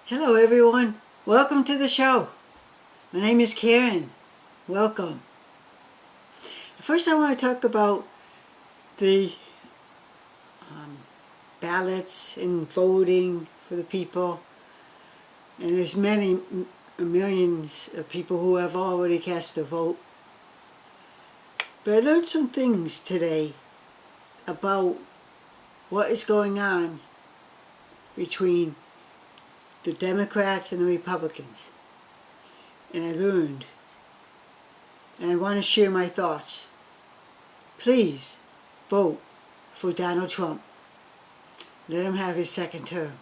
Hello everyone, welcome to the show. My name is Karynn. Welcome. First I want to talk about the ballots and voting for the people. And there's millions of people who have already cast their vote. But I learned some things today about what is going on between the Democrats and the Republicans. And I learned, and I want to share my thoughts. Please vote for Donald Trump. Let him have his second term.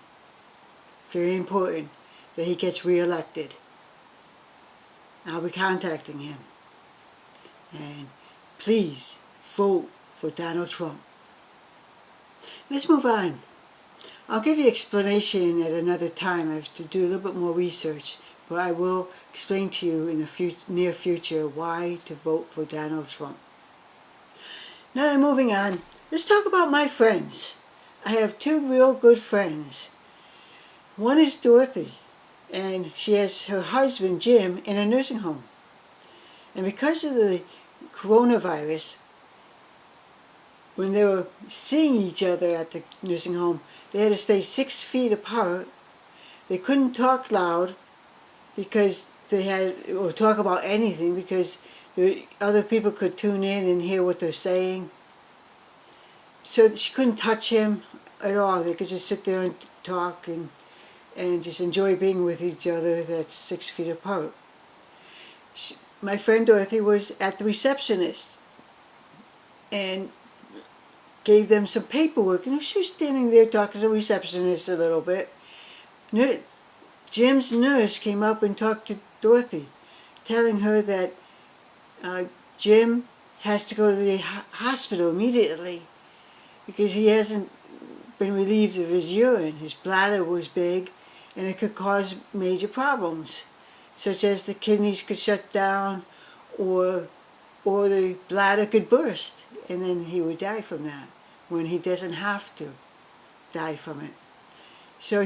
Very important that he gets reelected. I'll be contacting him. And please vote for Donald Trump. Let's move on. I'll give you explanation at another time. I have to do a little bit more research, but I will explain to you in the near future why to vote for Donald Trump. Now moving on, let's talk about my friends. I have two real good friends. One is Dorothy, and she has her husband Jim in a nursing home. And because of the coronavirus, when they were seeing each other at the nursing home, they had to stay 6 feet apart. They couldn't talk loud because or talk about anything because the other people could tune in and hear what they're saying. So she couldn't touch him at all. They could just sit there and talk and just enjoy being with each other that's 6 feet apart. My friend Dorothy was at the receptionist and gave them some paperwork, and she was standing there talking to the receptionist a little bit. Jim's nurse came up and talked to Dorothy, telling her that Jim has to go to the hospital immediately because he hasn't been relieved of his urine. His bladder was big and it could cause major problems, such as the kidneys could shut down or the bladder could burst, and then he would die from that when he doesn't have to die from it. So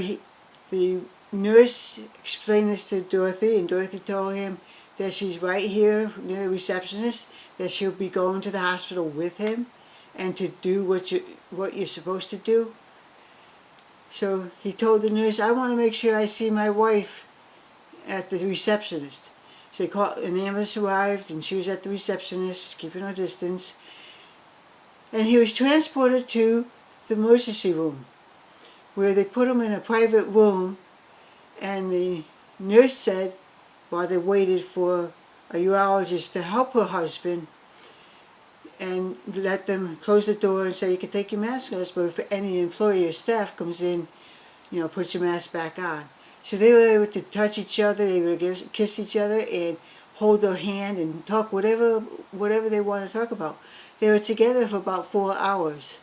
the nurse explained this to Dorothy, and Dorothy told him that she's right here near the receptionist, that she'll be going to the hospital with him and to do what you're supposed to do. So he told the nurse, I want to make sure I see my wife at the receptionist. So they called, an ambulance arrived, and she was at the receptionist, keeping her distance. And he was transported to the emergency room, where they put him in a private room, and the nurse said, while they waited for a urologist to help her husband, and let them close the door and say, you can take your mask off, but if any employee or staff comes in, put your mask back on. So they were able to touch each other, they were able to kiss each other and hold their hand and talk whatever they want to talk about. They were together for about 4 hours,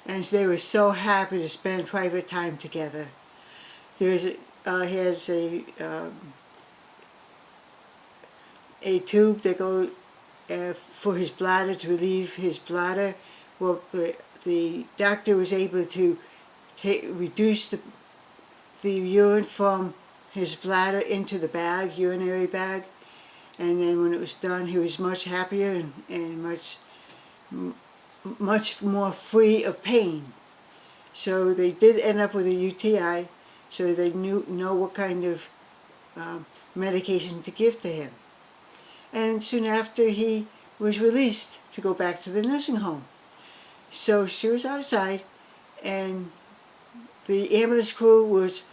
and they were so happy to spend private time together. He has a tube that goes for his bladder, to relieve his bladder. Well, the doctor was able to reduce the urine from his bladder into the bag, urinary bag, and then when it was done, he was much happier and much more free of pain. So they did end up with a UTI, so they know what kind of medication to give to him. And soon after, he was released to go back to the nursing home. So she was outside, and the ambulance crew was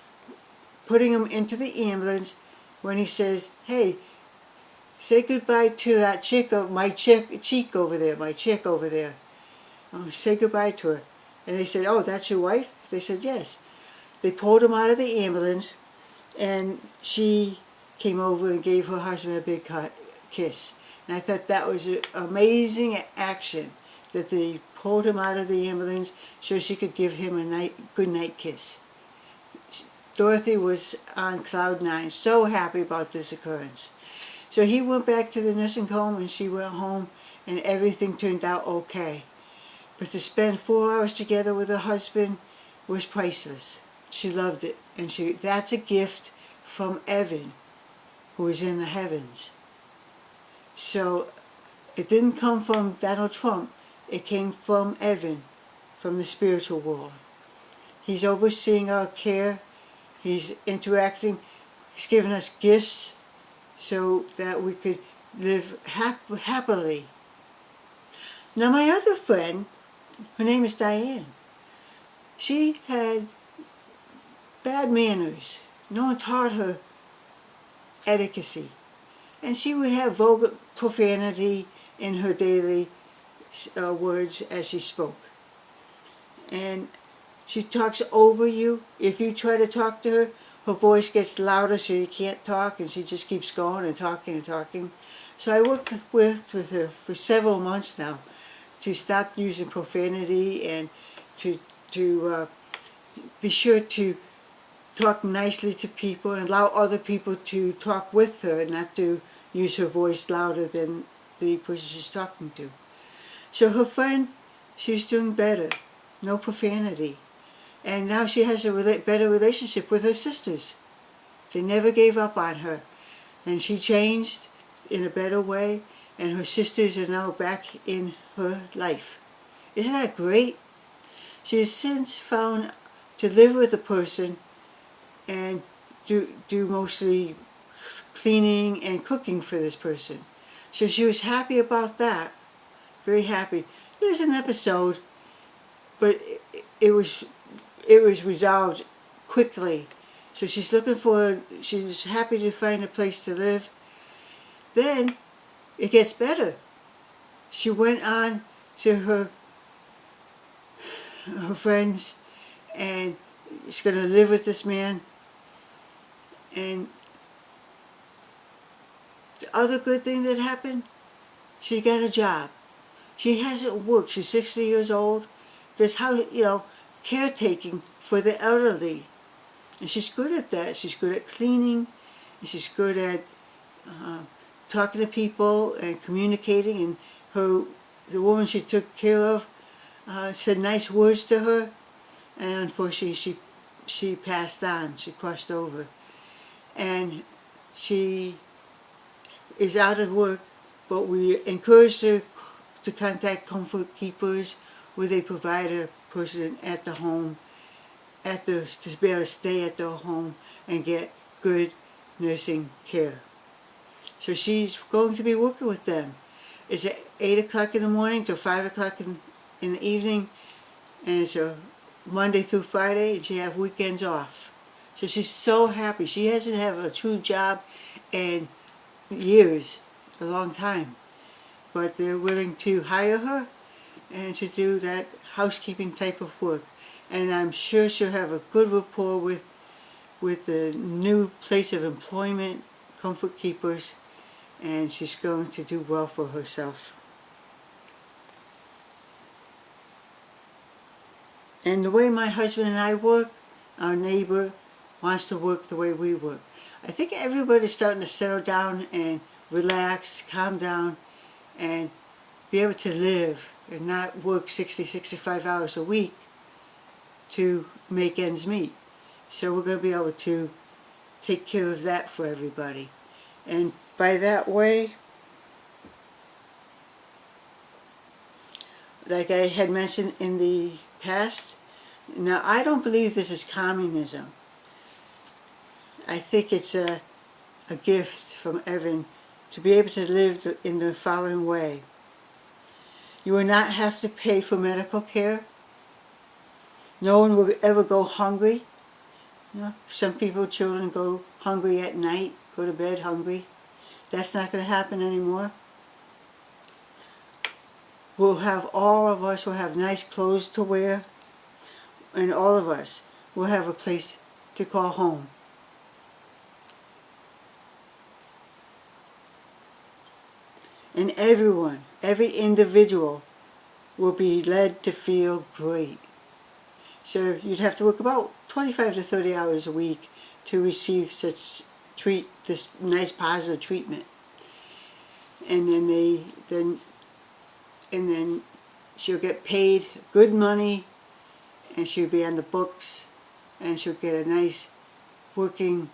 putting him into the ambulance when he says, hey, say goodbye to that chick over there. Say goodbye to her. And they said, oh, that's your wife? They said, yes. They pulled him out of the ambulance, and she came over and gave her husband a big kiss. And I thought that was an amazing action, that they pulled him out of the ambulance so she could give him a good night kiss. Dorothy was on cloud 9, so happy about this occurrence. So he went back to the nursing home, and she went home, and everything turned out okay. But to spend 4 hours together with her husband was priceless. She loved it. And that's a gift from Evan, who is in the heavens. So it didn't come from Donald Trump. It came from Evan, from the spiritual world. He's overseeing our care. He's interacting. He's given us gifts so that we could live happily. Now my other friend, her name is Diane. She had bad manners. No one taught her etiquette. And she would have vulgar profanity in her daily words as she spoke. And she talks over you. If you try to talk to her, her voice gets louder so you can't talk, and she just keeps going and talking and talking. So I worked with her for several months now to stop using profanity and to be sure to talk nicely to people and allow other people to talk with her and not to use her voice louder than the person she's talking to. So her friend, she's doing better. No profanity. And now she has a better relationship with her sisters. They never gave up on her. And she changed in a better way, and her sisters are now back in her life. Isn't that great? She has since found to live with a person and do mostly cleaning and cooking for this person. So she was happy about that. Very happy. There's an episode, but it was resolved quickly. So she's she's happy to find a place to live. Then it gets better. She went on to her friends, and she's going to live with this man. And the other good thing that happened, she got a job. She hasn't worked. She's 60 years old. There's caretaking for the elderly. And she's good at that. She's good at cleaning. And she's good at talking to people and communicating. And the woman she took care of said nice words to her. And unfortunately she passed on. She crossed over. And she is out of work, but we encouraged her to contact Comfort Keepers, where they provide a person at the home, to be able to stay at their home and get good nursing care. So she's going to be working with them. It's at 8 o'clock in the morning till 5 o'clock in the evening, and it's a Monday through Friday, and she has weekends off. So she's so happy. She hasn't had a true job in years, a long time. But they're willing to hire her and to do that housekeeping type of work. And I'm sure she'll have a good rapport with the new place of employment, Comfort Keepers, and she's going to do well for herself. And the way my husband and I work, our neighbor wants to work the way we work. I think everybody's starting to settle down and relax, calm down, and be able to live and not work 60, 65 hours a week to make ends meet. So we're going to be able to take care of that for everybody. And by that way, like I had mentioned in the past, now I don't believe this is communism. I think it's a gift from Evan to be able to live in the following way. You will not have to pay for medical care. No one will ever go hungry. Some people, children, go hungry at night, go to bed hungry. That's not going to happen anymore. All of us will have nice clothes to wear, and all of us will have a place to call home. And everyone, every individual, will be led to feel great. So you'd have to work about 25 to 30 hours a week to receive this nice positive treatment. And then she'll get paid good money, and she'll be on the books and she'll get a nice working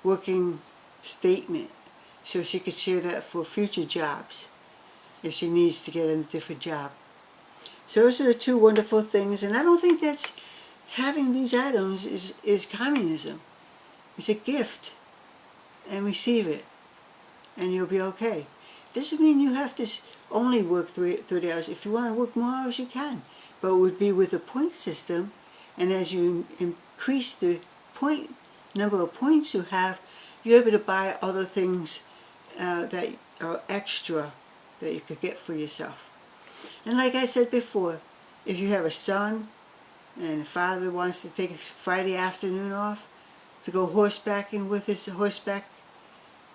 working statement, so she could share that for future jobs if she needs to get a different job. So those are the two wonderful things, and I don't think that's having these items is communism. It's a gift, and receive it, and you'll be okay. Doesn't mean you have to only work 30 hours. If you want to work more hours, you can, but it would be with a point system, and as you increase the number of points you have, you're able to buy other things that are extra that you could get for yourself. And like I said before, if you have a son and a father wants to take a Friday afternoon off to go horseback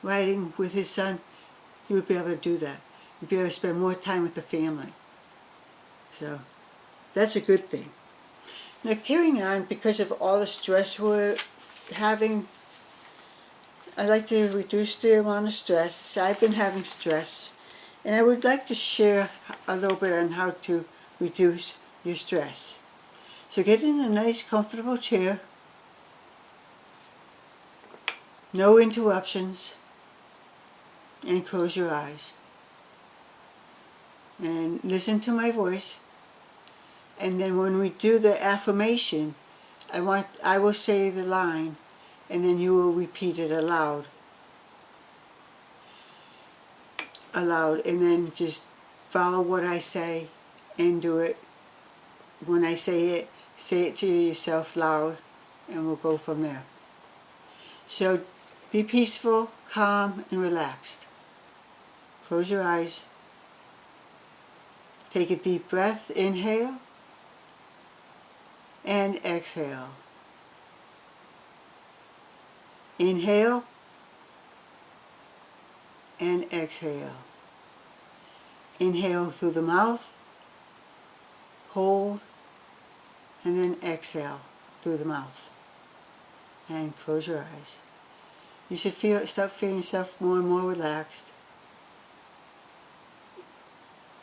riding with his son, he would be able to do that. He'd be able to spend more time with the family. So that's a good thing. Now, carrying on, because of all the stress we're having, I'd like to reduce the amount of stress. I've been having stress, and I would like to share a little bit on how to reduce your stress. So get in a nice comfortable chair, no interruptions, and close your eyes. And listen to my voice. And then when we do the affirmation, I will say the line, and then you will repeat it aloud, and then just follow what I say and do it. When I say it to yourself loud, and we'll go from there. So be peaceful, calm, and relaxed. Close your eyes. Take a deep breath. Inhale and exhale. Inhale and exhale. Inhale through the mouth, hold, and then exhale through the mouth. And close your eyes. You should start feeling yourself more and more relaxed.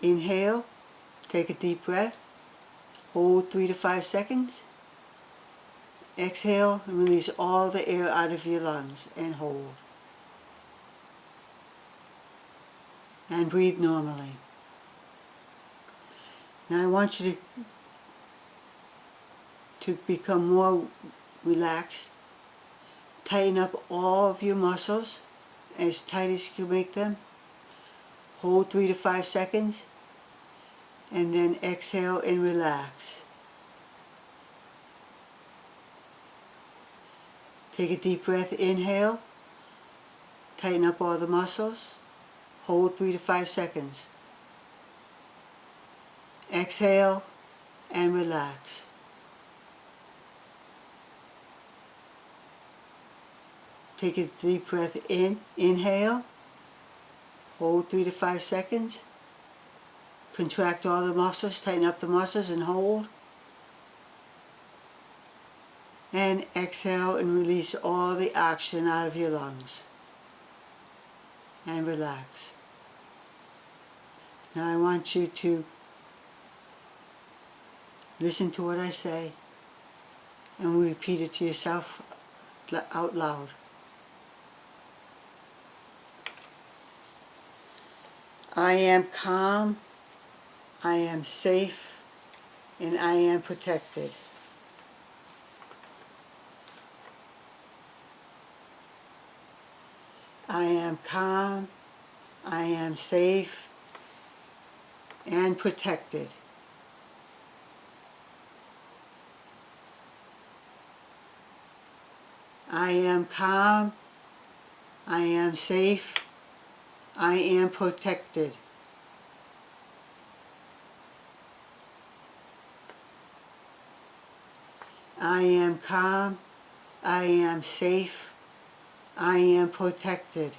Inhale, take a deep breath, hold 3 to 5 seconds. Exhale and release all the air out of your lungs and hold. And breathe normally. Now I want you to become more relaxed. Tighten up all of your muscles as tight as you can make them. Hold 3 to 5 seconds. And then exhale and relax. Take a deep breath, inhale, tighten up all the muscles, hold 3 to 5 seconds. Exhale and relax. Take a deep breath in, inhale, hold 3 to 5 seconds, contract all the muscles, tighten up the muscles and hold. And exhale and release all the oxygen out of your lungs. And relax. Now I want you to listen to what I say and repeat it to yourself out loud. I am calm, I am safe, and I am protected. I am calm, I am safe, and protected. I am calm, I am safe, I am protected. I am calm, I am safe, I am protected.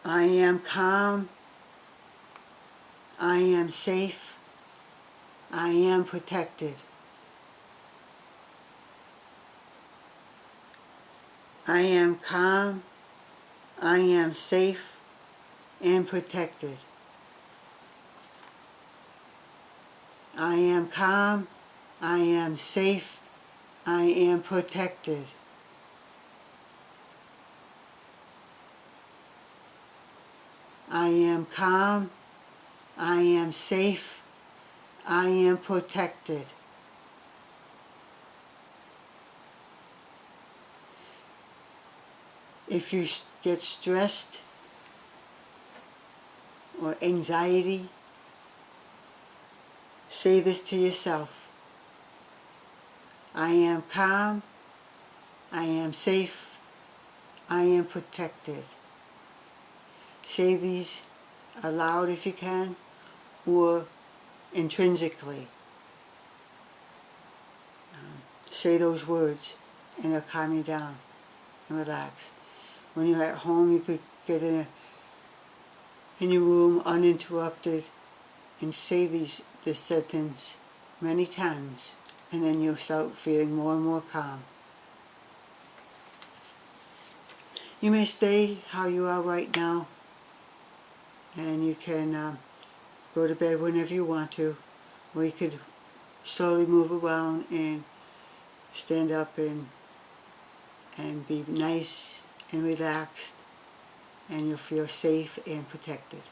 I am calm, I am safe, I am protected. I am calm, I am safe and protected. I am calm, I am safe, I am protected. I am calm, I am safe, I am protected. If you get stressed or anxiety, say this to yourself. I am calm, I am safe, I am protected. Say these aloud if you can, or intrinsically. Say those words and they'll calm you down and relax. When you're at home, you could get in your room uninterrupted and say this sentence many times, and then you'll start feeling more and more calm. You may stay how you are right now, and you can go to bed whenever you want to, or you could slowly move around and stand up and be nice and relaxed, and you'll feel safe and protected.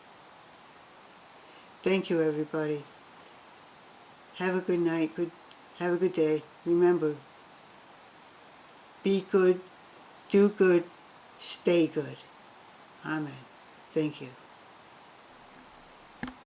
Thank you, everybody. Have a good night. Have a good day. Remember, be good, do good, stay good. Amen. Thank you.